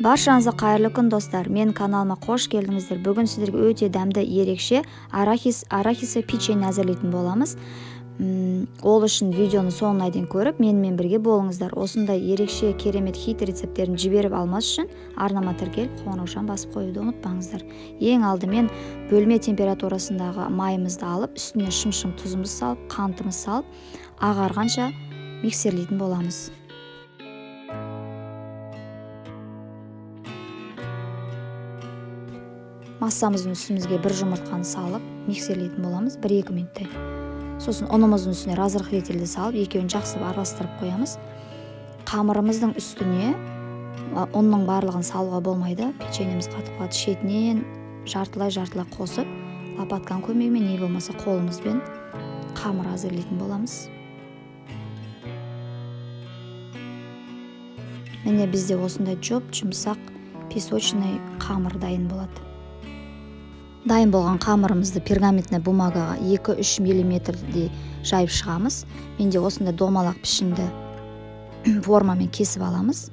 Баршаңызға қайырлы күн достар. Мен каналыма қош келдіңіздер. Бүгін сіздерге өте дәмді ерекше арахисы печенье әзірлейтін боламыз. Ол үшін видеоны соңына дейін көріп, менімен бірге болыңыздар. Осындай ерекше керемет хит рецепттерін жіберіп алмас үшін арнама тіркеліп, қоңыраушаны басып қоюды ұмытпаңыздар. Ең алдымен бөлме температурасындағы майымызды алып, үстіне шым-шым тұзымызды салып, қантымызды салып, ағарғанша миксерлейтін боламыз. Массамыздың үстімізге бір жұмыртқаны салып, миксерлейтін боламыз 1-2 минуттай. Сосын ұнымыздың үстіне разрыхлителді салып, екеуін жақсы араластырып қоямыз. Қамырымыздың үстіне ұнның барлығын салуға болмайды. Печеньеміз қатып қалады. Шетінен жартылай қосып, лопатканың көмегімен не болмаса қолымызбен қамыр әзірлейтін боламыз. Міне бізде осындай жұмсақ песочный қамыр дайын болады. Дайын болған қамырымызды пергаментный бумагаға 2-3 мм жайып шығамыз. Менде осындай домалақ пішінді формамен кесіп аламыз.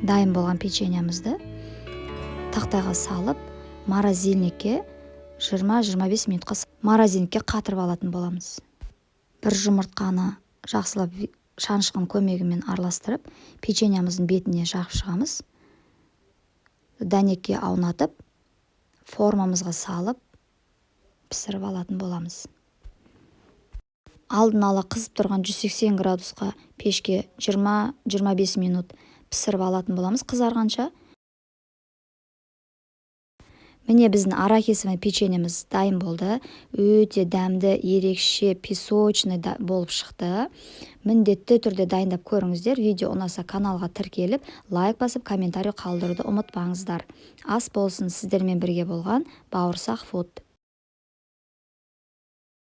Дайын болған печеньемізді тақтаға салып, морозильникке 20-25 минутқа морозильникке қатырып алатын боламыз. Бір жұмыртқаны жақсылап шанышқының көмегімен араластырып, печеньеміздің бетіне жағып шығамыз. Дәнекке аунатып, формамызға салып, пісіріп алатын боламыз. Алдын ала қызып тұрған 180 градусқа пешке 20-25 минут пісіріп алатын боламыз қызарғанша. Міне біздің арахисовый печеньеміз дайын болды. Өте дәмді, ерекше, песочный болып шықты. Міндетті түрде дайындап көріңіздер. Видео ұнаса каналға тіркеліп, лайк басып, комментарий қалдыруды ұмытпаңыздар. Ас болсын, сіздермен бірге болған Бауырсақ Фуд.